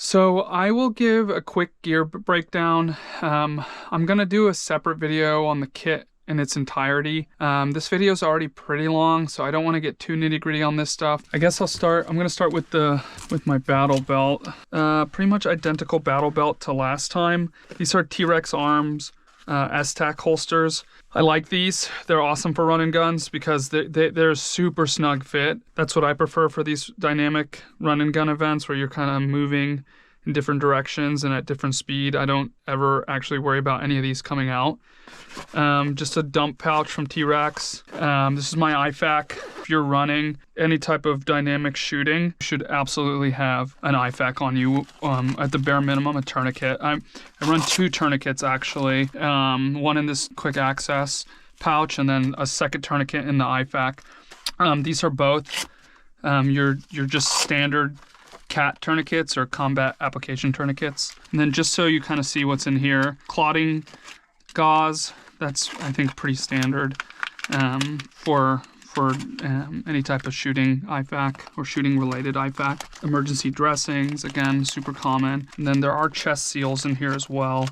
So I will give a quick gear breakdown. I'm going to do a separate video on the kit in its entirety. This video is already pretty long, so I don't want to get too nitty-gritty on this stuff. I guess I'm going to start with my battle belt. Pretty much identical battle belt to last time. These are T-Rex Arms S-Tac holsters. I like these. They're awesome for run and guns because they're super snug fit. That's what I prefer for these dynamic run and gun events where you're kind of moving in different directions and at different speed. I don't ever actually worry about any of these coming out. Just a dump pouch from T-Rex. This is my IFAK. If you're running any type of dynamic shooting, you should absolutely have an IFAK on you. At the bare minimum, a tourniquet. I run 2 tourniquets actually. One in this quick access pouch and then a second tourniquet in the IFAK. These are both your just standard CAT tourniquets or combat application tourniquets. And then just so you kind of see what's in here, clotting gauze. That's, I think, pretty standard for any type of shooting IFAK or shooting related IFAK. Emergency dressings, again, super common. And then there are chest seals in here as well.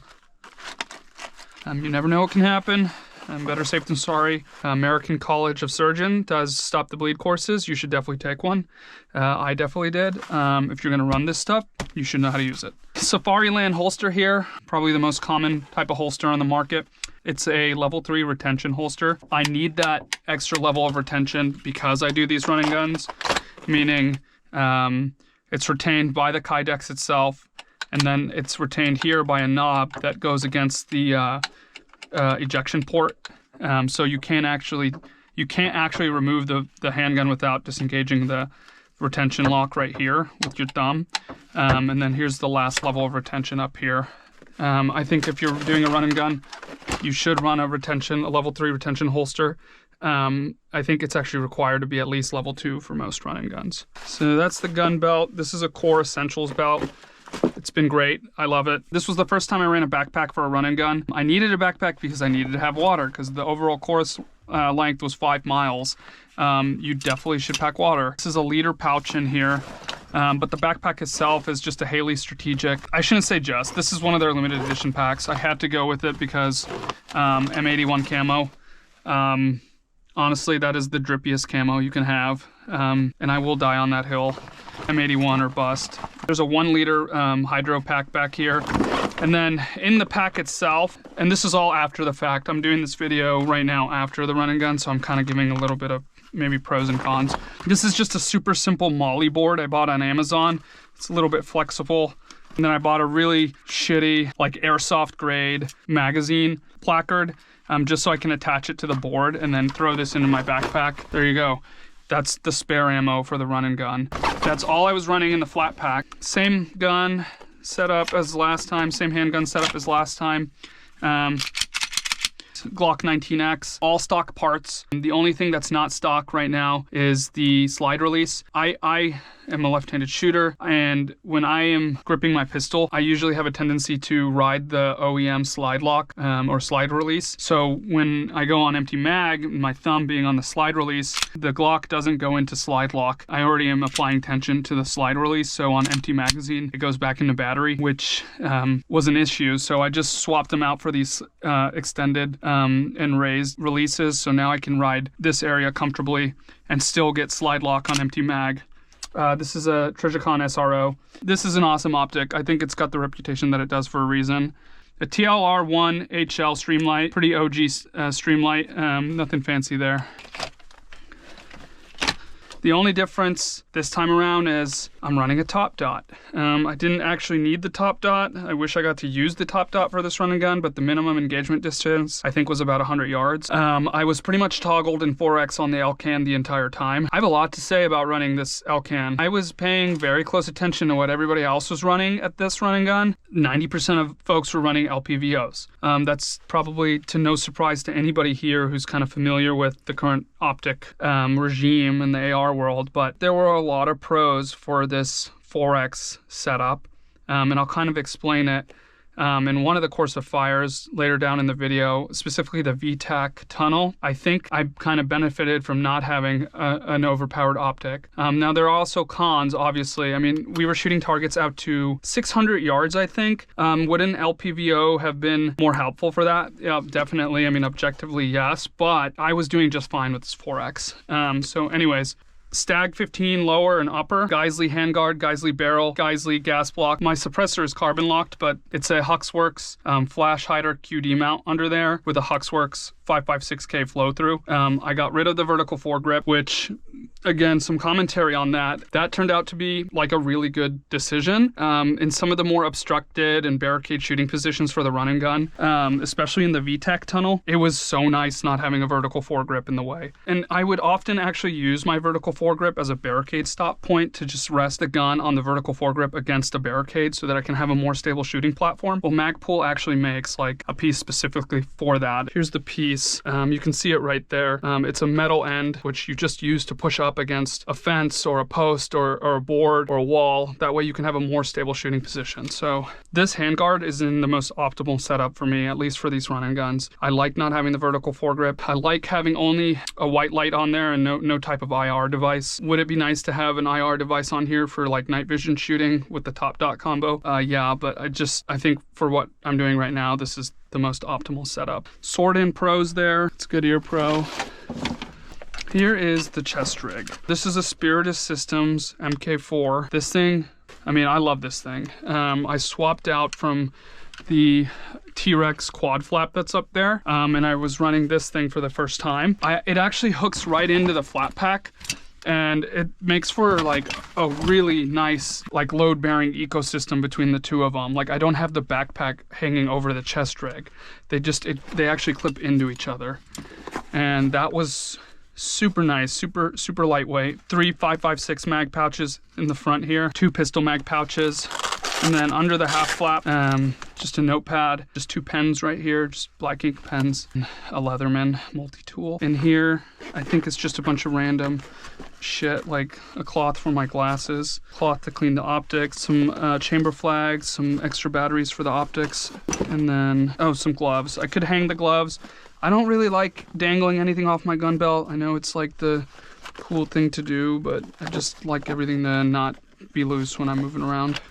You never know what can happen. Better safe than sorry. American College of Surgeon does stop the bleed courses. You should definitely take one. I definitely did. If you're gonna run this stuff, you should know how to use it. Safariland holster here, probably the most common type of holster on the market. It's a level 3 retention holster. I need that extra level of retention because I do these running guns, meaning it's retained by the Kydex itself, and then it's retained here by a knob that goes against the ejection port. So you can't actually remove the handgun without disengaging the retention lock right here with your thumb. And then here's the last level of retention up here. I think if you're doing a run and gun, you should run a level 3 retention holster. I think it's actually required to be at least level 2 for most run and guns. So that's the gun belt. This is a Core Essentials belt. It's been great. I love it. This was the first time I ran a backpack for a run and gun. I needed a backpack because I needed to have water because the overall course length was 5 miles. You definitely should pack water. This is a liter pouch in here. But the backpack itself is just a Haley Strategic. I shouldn't say just. This is one of their limited edition packs. I had to go with it because M81 camo. Honestly, that is the drippiest camo you can have. And I will die on that hill. M81 or bust. There's a 1 liter hydro pack back here. And then in the pack itself, and this is all after the fact. I'm doing this video right now after the run and gun, so I'm kind of giving a little bit of maybe pros and cons. This is just a super simple Molly board I bought on Amazon. It's a little bit flexible. And then I bought a really shitty, like airsoft grade magazine placard, just so I can attach it to the board and then throw this into my backpack. There you go. That's the spare ammo for the run and gun. That's all I was running in the flat pack. Same gun setup as last time, same handgun setup as last time. Glock 19X, all stock parts. The only thing that's not stock right now is the slide release. I am a left-handed shooter, and when I am gripping my pistol, I usually have a tendency to ride the OEM slide lock or slide release. So when I go on empty mag, my thumb being on the slide release, the Glock doesn't go into slide lock. I already am applying tension to the slide release, so on empty magazine, it goes back into battery, which was an issue. So I just swapped them out for these extended and raised releases, so now I can ride this area comfortably and still get slide lock on empty mag. This is a Trijicon SRO. This is an awesome optic. I think it's got the reputation that it does for a reason. A TLR1 HL Streamlight, pretty OG Streamlight, nothing fancy there. The only difference this time around is I'm running a top dot. I didn't actually need the top dot. I wish I got to use the top dot for this run and gun, but the minimum engagement distance I think was about 100 yards. I was pretty much toggled in 4X on the Elcan the entire time. I have a lot to say about running this Elcan. I was paying very close attention to what everybody else was running at this run and gun. 90% of folks were running LPVOs. That's probably to no surprise to anybody here who's kind of familiar with the current optic regime in the AR world, but there were a lot of pros for this 4X setup, and I'll kind of explain it in one of the course of fires later down in the video, specifically the VTAC tunnel. I think I kind of benefited from not having an overpowered optic. Now there are also cons, obviously. I mean, we were shooting targets out to 600 yards, I think. Would an LPVO have been more helpful for that? Yeah, definitely. I mean, objectively, yes, but I was doing just fine with this 4X. So anyways, Stag 15 lower and upper, Geissele handguard, Geissele barrel, Geissele gas block. My suppressor is carbon locked, but it's a Huxworks flash hider QD mount under there with a Huxworks 556K flow through. I got rid of the vertical foregrip, which again, some commentary on that. That turned out to be like a really good decision. In some of the more obstructed and barricade shooting positions for the run and gun, especially in the VTAC tunnel, it was so nice not having a vertical foregrip in the way. And I would often actually use my vertical foregrip as a barricade stop point to just rest the gun on the vertical foregrip against a barricade so that I can have a more stable shooting platform. Well, Magpul actually makes like a piece specifically for that. Here's the piece. You can see it right there. It's a metal end, which you just use to push up against a fence or a post or a board or a wall. That way you can have a more stable shooting position. So this handguard is in the most optimal setup for me, at least for these run and guns. I like not having the vertical foregrip. I like having only a white light on there and no type of IR device. Would it be nice to have an IR device on here for like night vision shooting with the top dot combo? Yeah, but I think for what I'm doing right now, this is the most optimal setup. Sword-in Pro's there. It's Goodyear Pro. Here is the chest rig. This is a Spiritus Systems MK4. This thing, I mean, I love this thing. I swapped out from the T-Rex quad flap that's up there, and I was running this thing for the first time. It actually hooks right into the flat pack, and it makes for like a really nice like load-bearing ecosystem between the two of them. Like I don't have the backpack hanging over the chest rig. They actually clip into each other, and that was super nice, super lightweight. 3 5.56 mag pouches in the front here, 2 pistol mag pouches, and then under the half flap, just a notepad, just 2 pens right here, just black ink pens, a Leatherman multi-tool. In here, I think it's just a bunch of random shit, like a cloth for my glasses, cloth to clean the optics, some chamber flags, some extra batteries for the optics, and then, some gloves. I could hang the gloves. I don't really like dangling anything off my gun belt. I know it's like the cool thing to do, but I just like everything to not be loose when I'm moving around.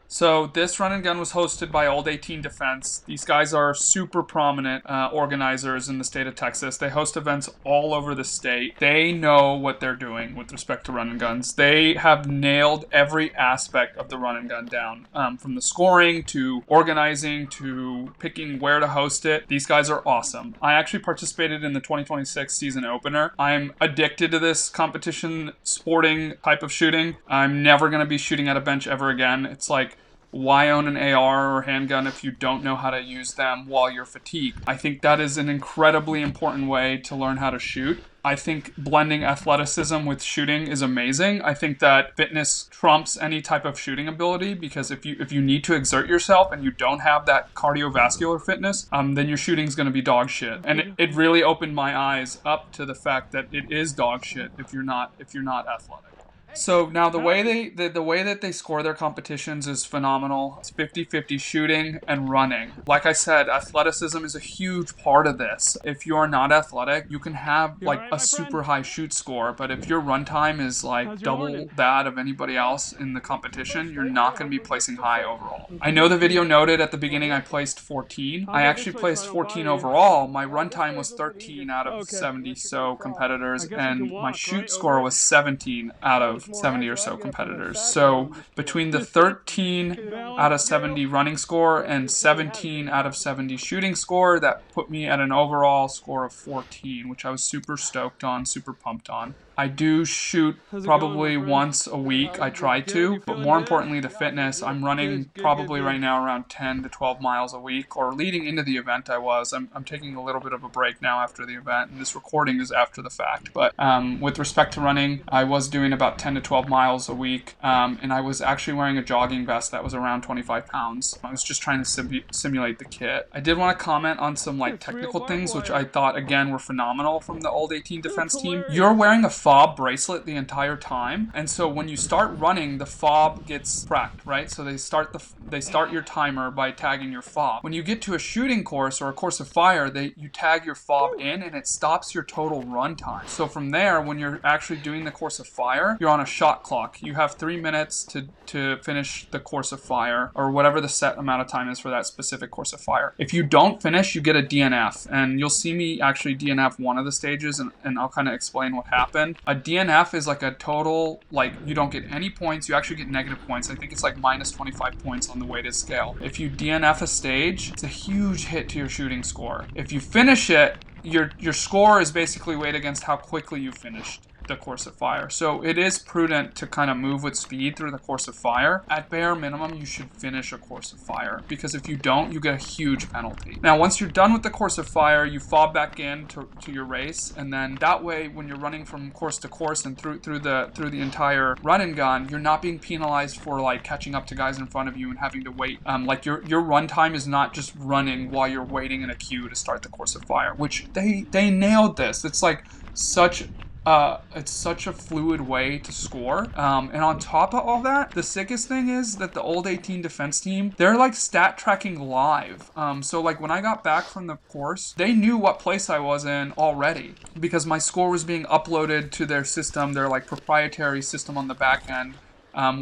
So this run and gun was hosted by Old 18 Defense. These guys are super prominent organizers in the state of Texas. They host events all over the state. They know what they're doing with respect to run and guns. They have nailed every aspect of the run and gun down, from the scoring to organizing to picking where to host it. These guys are awesome. I actually participated in the 2026 season opener. I'm addicted to this competition sporting type of shooting. I'm never going to be shooting at a bench ever again. It's like, why own an AR or handgun if you don't know how to use them while you're fatigued? I think that is an incredibly important way to learn how to shoot. I think blending athleticism with shooting is amazing. I think that fitness trumps any type of shooting ability, because if you need to exert yourself and you don't have that cardiovascular fitness, then your shooting's going to be dog shit. And it really opened my eyes up to the fact that it is dog shit if you're not athletic. So now the way that they score their competitions is phenomenal. It's 50-50 shooting and running. Like I said, athleticism is a huge part of this. If you're not athletic, you can have like a super high shoot score, but if your run time is like double that of anybody else in the competition, you're not going to be placing high overall. I know the video noted at the beginning I placed 14. I actually placed 14 overall. My run time was 13 out of 70 so competitors, and my shoot score was 17 out of 70 or so competitors. So between the 13 out of 70 running score and 17 out of 70 shooting score, that put me at an overall score of 14, which I was super stoked on, super pumped on. I do shoot probably once a week. I try to, but more importantly, the fitness. I'm running probably right now around 10 to 12 miles a week, or leading into the event I was. I'm taking a little bit of a break now after the event, and this recording is after the fact. But with respect to running, I was doing about 10 to 12 miles a week, and I was actually wearing a jogging vest that was around 25 pounds. I was just trying to simulate the kit. I did want to comment on some like technical things, which I thought, again, were phenomenal from the Old 18 Defense team. You're wearing a fob bracelet the entire time, and so when you start running, the fob gets cracked, right? So they start your timer by tagging your fob. When you get to a shooting course or a course of fire, you tag your fob in, and it stops your total run time. So from there, when you're actually doing the course of fire, you're on a shot clock. You have 3 minutes to finish the course of fire, or whatever the set amount of time is for that specific course of fire. If you don't finish, you get a DNF, and you'll see me actually DNF one of the stages, and I'll kind of explain what happened. A DNF is like a total, like, you don't get any points, you actually get negative points. I think it's like minus 25 points on the weighted scale. If you DNF a stage, it's a huge hit to your shooting score. If you finish it, your score is basically weighed against how quickly you finished the course of fire. So it is prudent to kind of move with speed through the course of fire. At bare minimum, you should finish a course of fire, because if you don't, you get a huge penalty. Now, once you're done with the course of fire, you fob back in to your race, and then that way, when you're running from course to course and through the entire run and gun, you're not being penalized for like catching up to guys in front of you and having to wait. Like your run time is not just running while you're waiting in a queue to start the course of fire, which they nailed this. It's like it's such a fluid way to score. And on top of all that, the sickest thing is that the Old 18 defense team, they're like stat tracking live. So like when I got back from the course, they knew what place I was in already, because my score was being uploaded to their system, their like proprietary system on the back end,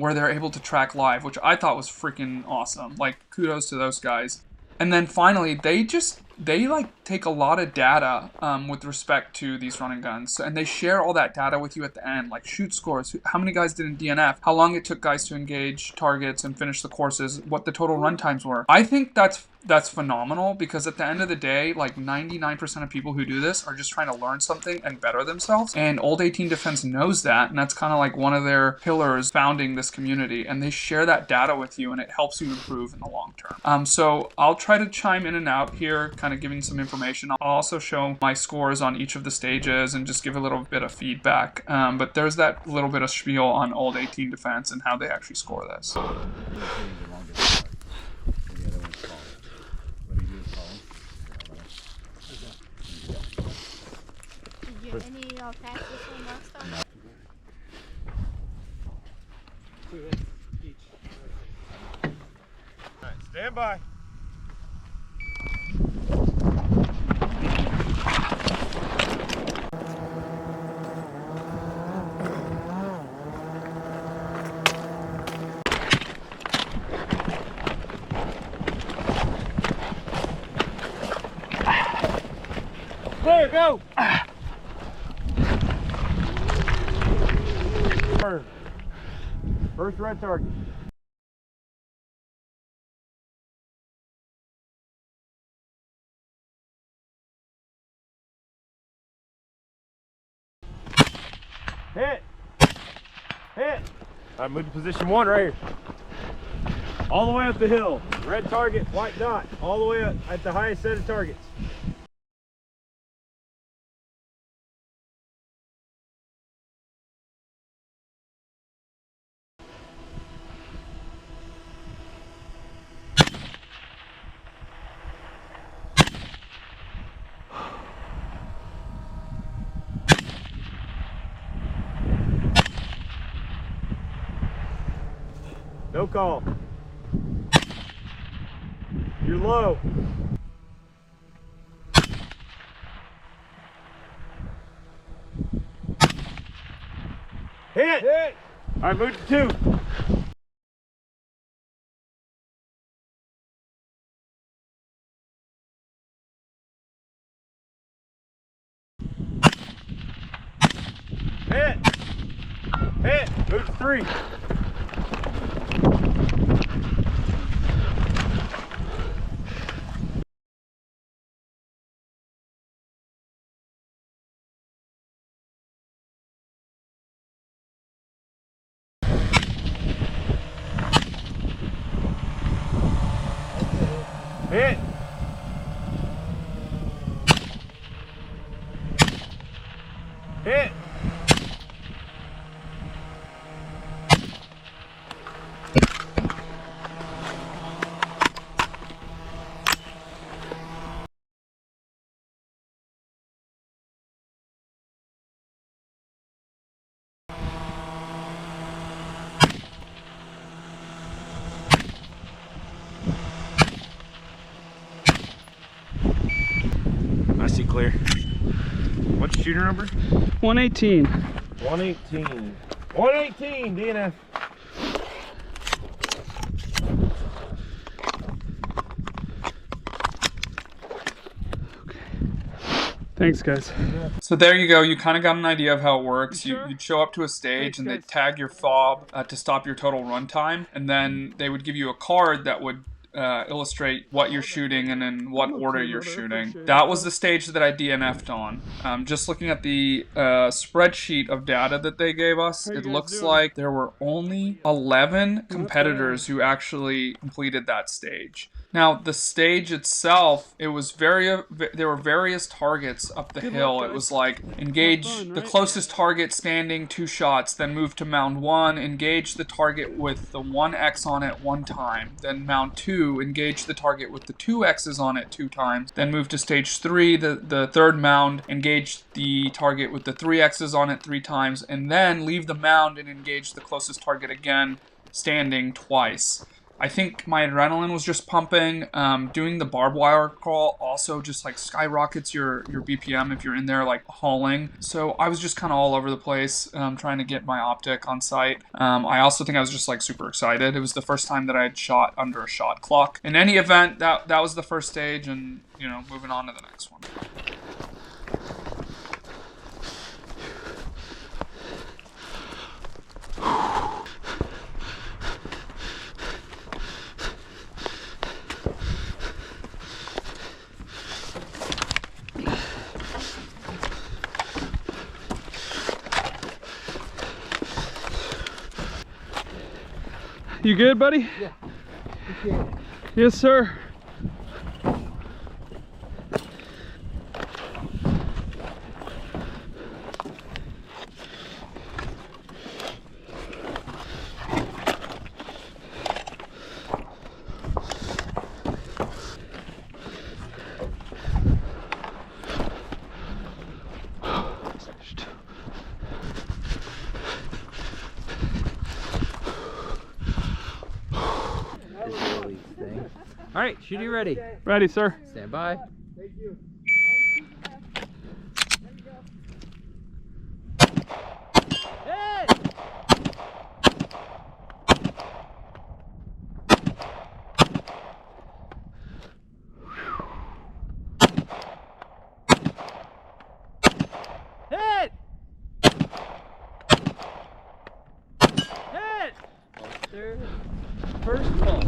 where they're able to track live, which I thought was freaking awesome. Like, kudos to those guys. And then finally, they like take a lot of data with respect to these run and guns, and they share all that data with you at the end, like shoot scores, how many guys did in DNF, how long it took guys to engage targets and finish the courses, what the total run times were. I think that's phenomenal, because at the end of the day, like 99% of people who do this are just trying to learn something and better themselves, and Old 18 Defense knows that, and that's kind of like one of their pillars founding this community, and they share that data with you, and it helps you improve in the long term. So I'll try to chime in and out here, kind of giving some information. I'll also show my scores on each of the stages and just give a little bit of feedback, but there's that little bit of spiel on Old 18 Defense and how they actually score this. Any practice on that stuff? Each. All right, stand by. There, go! First red target. Hit! Hit! All right, move to position 1 right here. All the way up the hill. Red target, white dot. All the way up at the highest set of targets. No call. You're low. Hit! Hit! All right, move to 2. Hit! Hit! Move to 3. Hit! Hit! shooter number? 118. 118. 118, DNF. Thanks, guys. So there you go. You kind of got an idea of how it works. You'd show up to a stage and they'd tag your fob to stop your total runtime. And then they would give you a card that would illustrate what you're shooting and in what order you're shooting. That was the stage that I DNF'd on. Just looking at the spreadsheet of data that they gave us, it looks like there were only 11 competitors who actually completed that stage. Now, the stage itself, it was there were various targets up the hill. It was like, engage the closest target standing 2 shots, then move to mound 1, engage the target with the 1X on it 1 time, then mound 2, engage the target with the 2 X's on it 2 times, then move to stage 3, the third mound, engage the target with the 3 X's on it 3 times, and then leave the mound and engage the closest target again, standing twice. I think my adrenaline was just pumping. Doing the barbed wire crawl also just like skyrockets your BPM if you're in there like hauling. So I was just kind of all over the place trying to get my optic on sight. I also think I was just like super excited. It was the first time that I had shot under a shot clock. In any event, that was the first stage, and you know, moving on to the next one. You good, buddy? Yeah. Okay. Yes, sir. All right, shooter, you ready? Ready, sir. Stand by. Thank you. Hit! Hit! Hit! Third. First ball.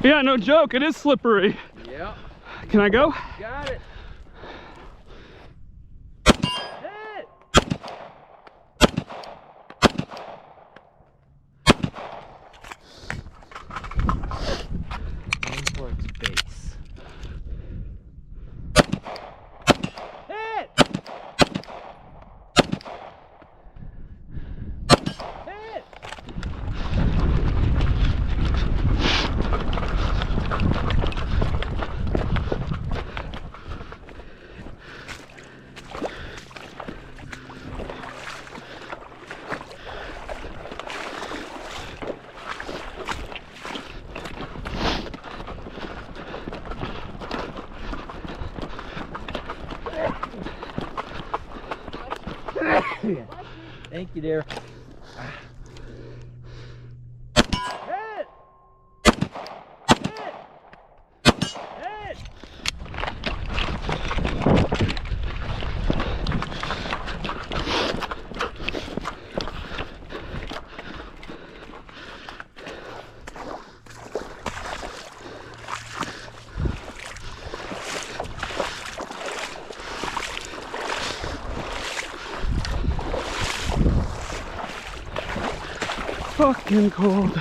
Yeah, no joke. It is slippery. Yep. Can I go? Got it. Hit! Aim towards base. Hit! Hit! Thank you, dear. Hit! Hit! Hit! Fucking cold.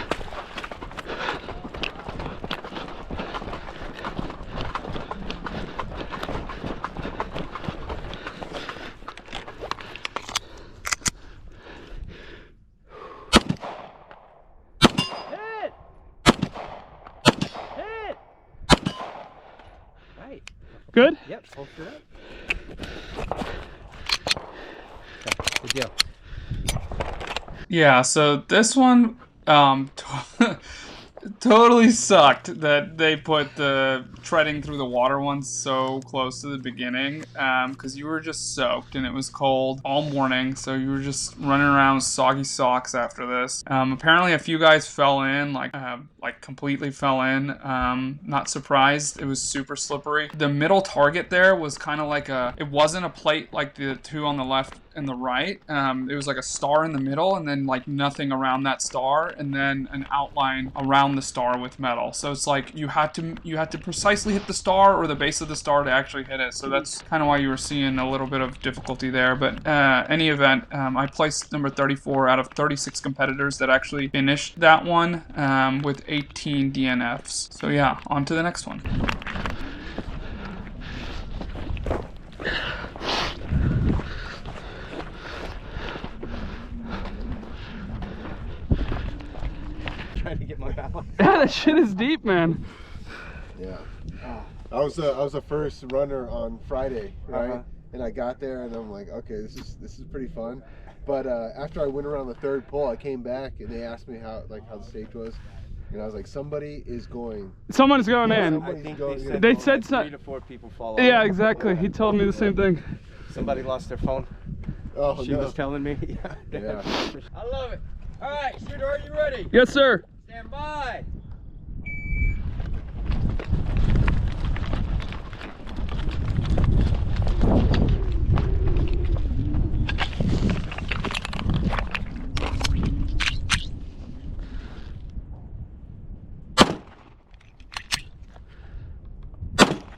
Hit! Hit! Right. Good? Yep, hold it up. Okay, good deal. Yeah, so this one totally sucked that they put the treading through the water one so close to the beginning, because you were just soaked and it was cold all morning, so you were just running around with soggy socks after this. Apparently a few guys fell in, like completely fell in. Not surprised. It was super slippery. The middle target there was kind of like it wasn't a plate like the two on the left and the right. It was like a star in the middle and then like nothing around that star and then an outline around the star with metal. So it's like you had to precisely hit the star or the base of the star to actually hit it. So that's kind of why you were seeing a little bit of difficulty there. But any event, I placed number 34 out of 36 competitors that actually finished that one with 18 DNFs. So yeah, on to the next one. Trying to get my balance. Yeah, that shit is deep, man. Yeah. I was the first runner on Friday, right? And I got there and I'm like, okay, this is pretty fun. But after I went around the third pole, I came back and they asked me how the stage was, and I was like, somebody is going. Someone's going in. I think They said so. 3 to 4 people fall off. Yeah, exactly. He told me the same thing. Somebody lost their phone. Oh She no. was telling me. Yeah. I love it. All right, shooter, are you ready? Yes, sir. Stand by.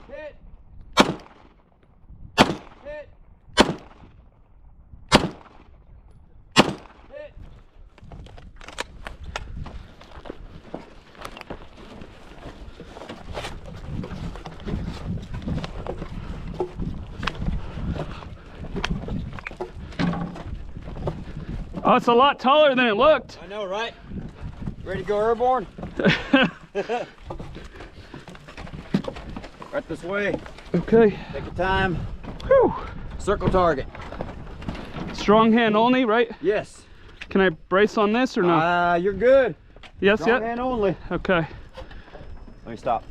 Hit. Hit. Hit. Oh, it's a lot taller than it looked. I know, right? Ready to go airborne? Right this way. Okay. Take your time. Whew. Circle target. Strong hand only, right? Yes. Can I brace on this or no? You're good. Yes, Strong yet? hand only. Okay. Let me stop.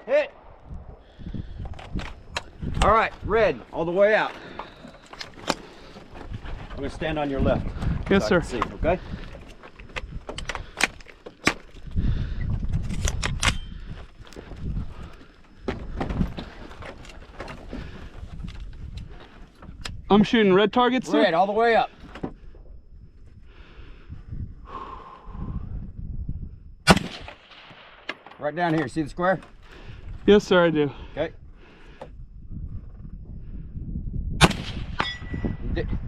Hit. All right, red, all the way out. I'm gonna stand on your left. Yes, so I sir. can see, okay? I'm shooting red targets, sir? Red, all the way up. Right down here, see the square? Yes, sir, I do. Okay.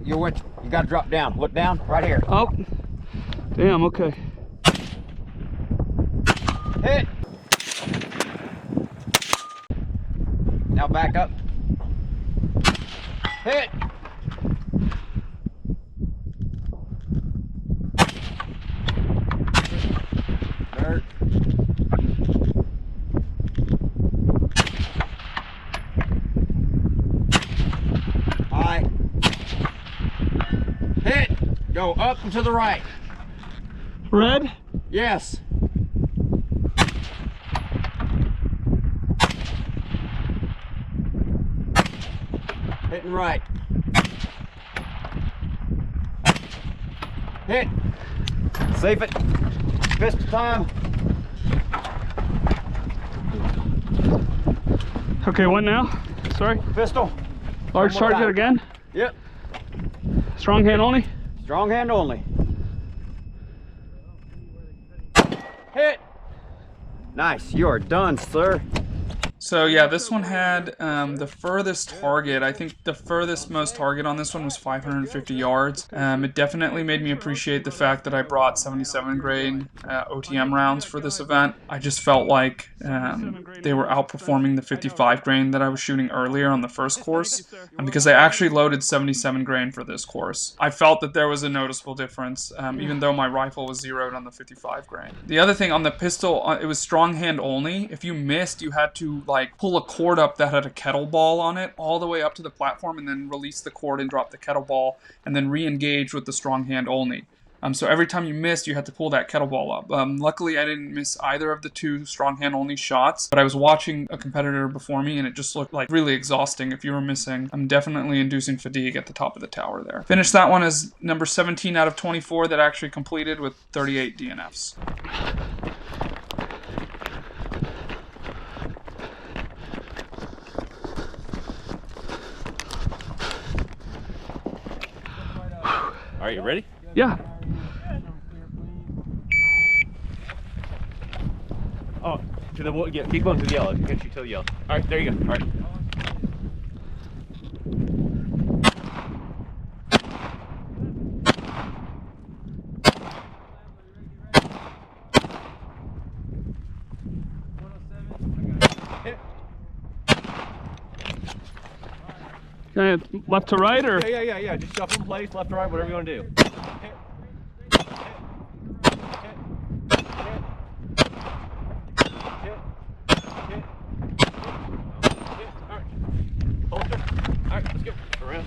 You gotta drop down. Look down, right here. Oh. Damn, okay. Hit. Now back up. Hit. Dirt. High. Hit. Go up and to the right. Red? Yes. Hitting right. Hit. Safe it. Pistol time. Okay, what now? Sorry. Pistol. Large One more target time. again? Yep. Strong hand only? Strong hand only. Hit. Nice. You are done, sir. So yeah, this one had the furthest target. I think the furthest most target on this one was 550 yards. It definitely made me appreciate the fact that I brought 77 grain OTM rounds for this event. I just felt like they were outperforming the 55 grain that I was shooting earlier on the first course. And because I actually loaded 77 grain for this course, I felt that there was a noticeable difference, even though my rifle was zeroed on the 55 grain. The other thing on the pistol, it was strong hand only. If you missed, you had to like pull a cord up that had a kettlebell on it all the way up to the platform and then release the cord and drop the kettlebell and then re-engage with the strong hand only. So every time you missed, you had to pull that kettlebell up. Luckily, I didn't miss either of the 2 strong hand only shots, but I was watching a competitor before me and it just looked like really exhausting if you were missing. I'm definitely inducing fatigue at the top of the tower there. Finished that one as number 17 out of 24 that actually completed with 38 DNFs. All right, you ready? Yeah. Oh, to the yeah, keep going to the yellow. Can't shoot to the yellow. All right, there you go. All right. Left to right or? Yeah. Just shuffle in place, left to right, whatever you want to do. Alright, let's go. Around.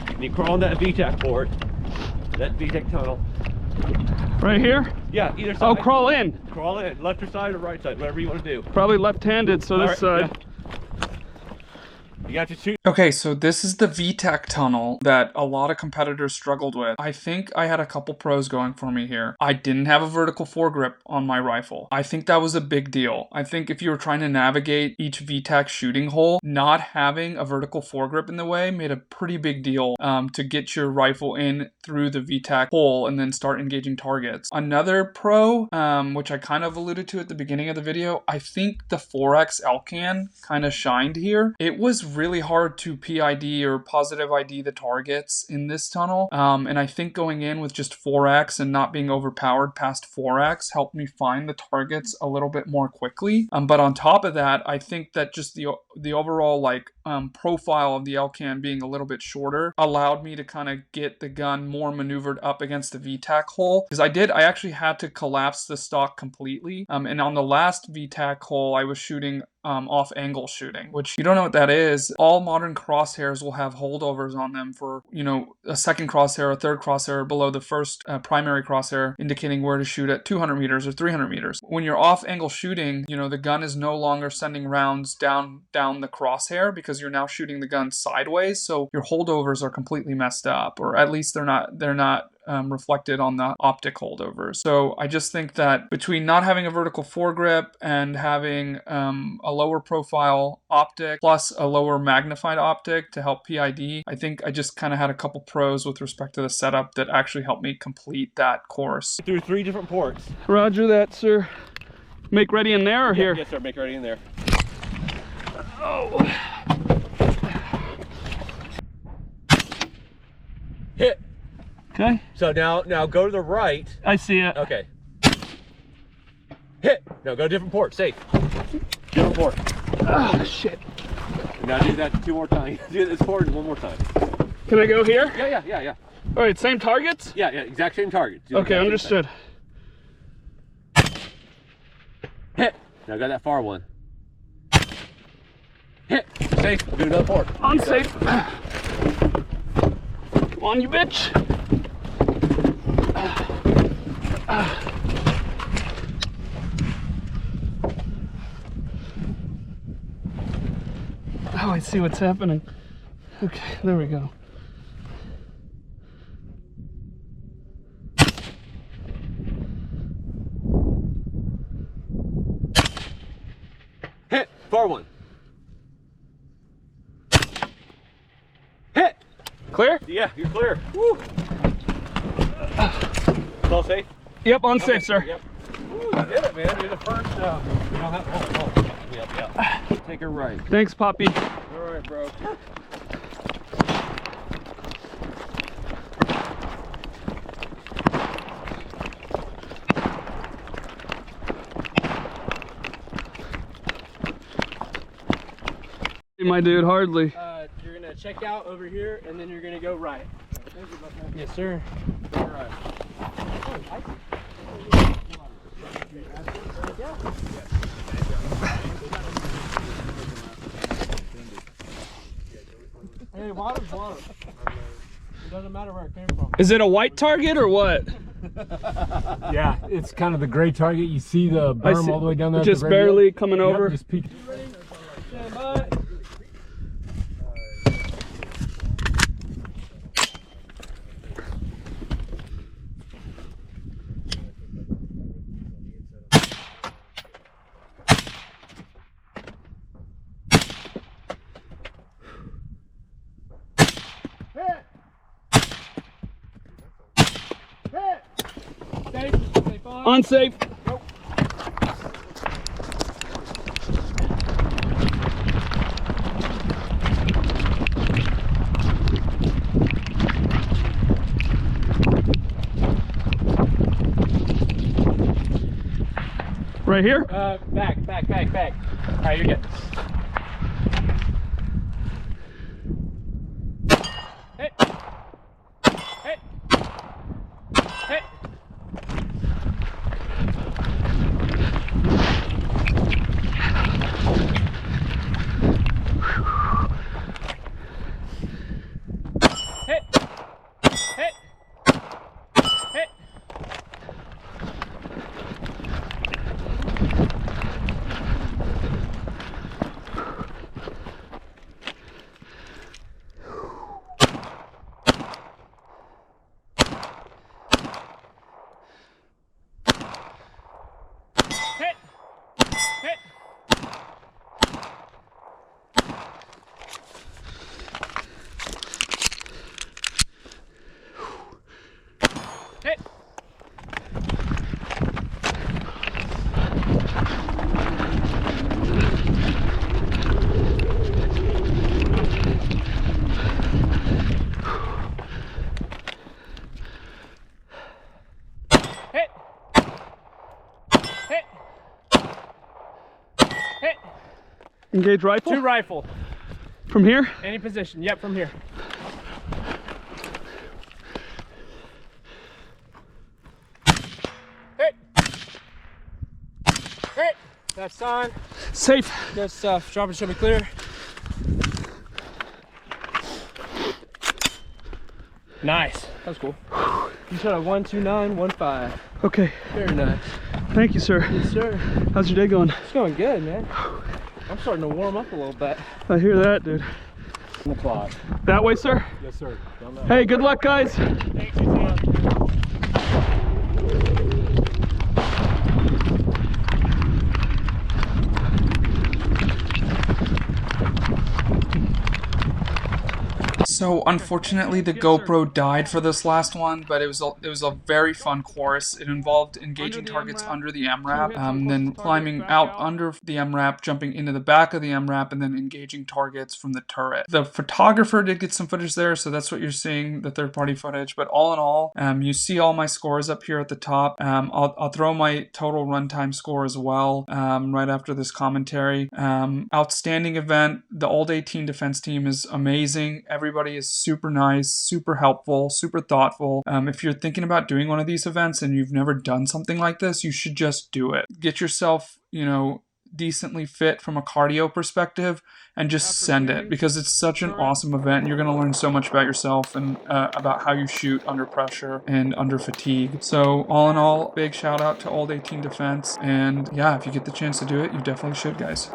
And you crawl on that VTAC board. That VTAC tunnel. Right here? Yeah, either side. Oh, crawl in. Crawl in. Left side or right side, whatever you want to do. Probably left-handed, so this side. Yeah. You got to shoot. Okay, so this is the VTAC tunnel that a lot of competitors struggled with. I think I had a couple pros going for me here. I didn't have a vertical foregrip on my rifle. I think that was a big deal. I think if you were trying to navigate each VTAC shooting hole, not having a vertical foregrip in the way made a pretty big deal to get your rifle in through the VTAC hole and then start engaging targets. Another pro, which I kind of alluded to at the beginning of the video, I think the 4X Elcan kind of shined here. It was really hard to PID or positive ID the targets in this tunnel. And I think going in with just 4X and not being overpowered past 4X helped me find the targets a little bit more quickly. But on top of that, I think that just the overall like profile of the Elcan being a little bit shorter allowed me to kind of get the gun more maneuvered up against the VTAC hole. Because I actually had to collapse the stock completely. And on the last VTAC hole, I was shooting off angle shooting, which you don't know what that is. All modern crosshairs will have holdovers on them for, you know, a second crosshair, a third crosshair below the first primary crosshair, indicating where to shoot at 200 meters or 300 meters. When you're off angle shooting, you know, the gun is no longer sending rounds down the crosshair because you're now shooting the gun sideways. So your holdovers are completely messed up, or at least they're not reflected on the optic holdovers. So I just think that between not having a vertical foregrip and having a lower profile optic plus a lower magnified optic to help PID, I think I just kind of had a couple pros with respect to the setup that actually helped me complete that course. Through 3 different ports. Roger that, sir. Make ready in there or here? Yes, sir. Make ready in there. Oh. Hit. Okay. So now go to the right. I see it. Okay. Hit. Now go to different port. Safe. Different port. Oh, shit. Now do that 2 more times. Do this forward 1 more time. Can I go here? Yeah. All right, same targets? Yeah, exact same target. Okay, understood. Hit. Now got that far one. Hit. Safe. Do another port. Unsafe. Come on, you bitch. Oh, I see what's happening. Okay, there we go. Hit. Far one. Hit. Clear? Yeah, you're clear. Woo. It's all safe? Yep, unsafe, Okay, sir. Yep. Woo, you did it, man. You're the first. You don't have to hold. Yep. Take a right. Thanks, Poppy. All right, bro. My dude, hardly. You're gonna check out over here, and then you're gonna go right. Yes, sir. All right. Hey, water's water. It doesn't matter where it came from. Is it a white target or what? Yeah, it's kind of the gray target. You see the berm all the way down there. Just barely coming over. Yep, just peek. Stand by. Safe on. Unsafe. Right here? Back. All right, you're good. Hit. Hit. Hit. Hit. Hit. Hit. Hit. Hit. Hit. Hit. Hit. Hit. Engage rifle? Two rifle. From here? Any position. Yep, from here. Hit. Hit. That's on. Safe. Good stuff. Drop and show me clear. Nice. That was cool. You shot a 12915. Okay. Very nice. Thank you, sir. Yes, sir. How's your day going? It's going good, man. I'm starting to warm up a little bit. I hear that, dude. In the quad. That way, sir? Yes, sir. Down that Hey, good luck, guys. Thanks, you too. So unfortunately the GoPro died for this last one, but it was a very fun course. It involved engaging targets under the MRAP, then climbing out under the MRAP, jumping into the back of the MRAP, and then engaging targets from the turret. The photographer did get some footage there, so that's what you're seeing, the third-party footage. But all in all, you see all my scores up here at the top. I'll throw my total runtime score as well right after this commentary. Outstanding event. The Old 18 defense team is amazing. Everybody is super nice, super helpful, super thoughtful. If you're thinking about doing one of these events and you've never done something like this, you should just do it. Get yourself, decently fit from a cardio perspective and just send it, because it's such an awesome event. You're going to learn so much about yourself and about how you shoot under pressure and under fatigue. So all in all, big shout out to Old 18 Defense. And yeah, if you get the chance to do it, you definitely should, guys.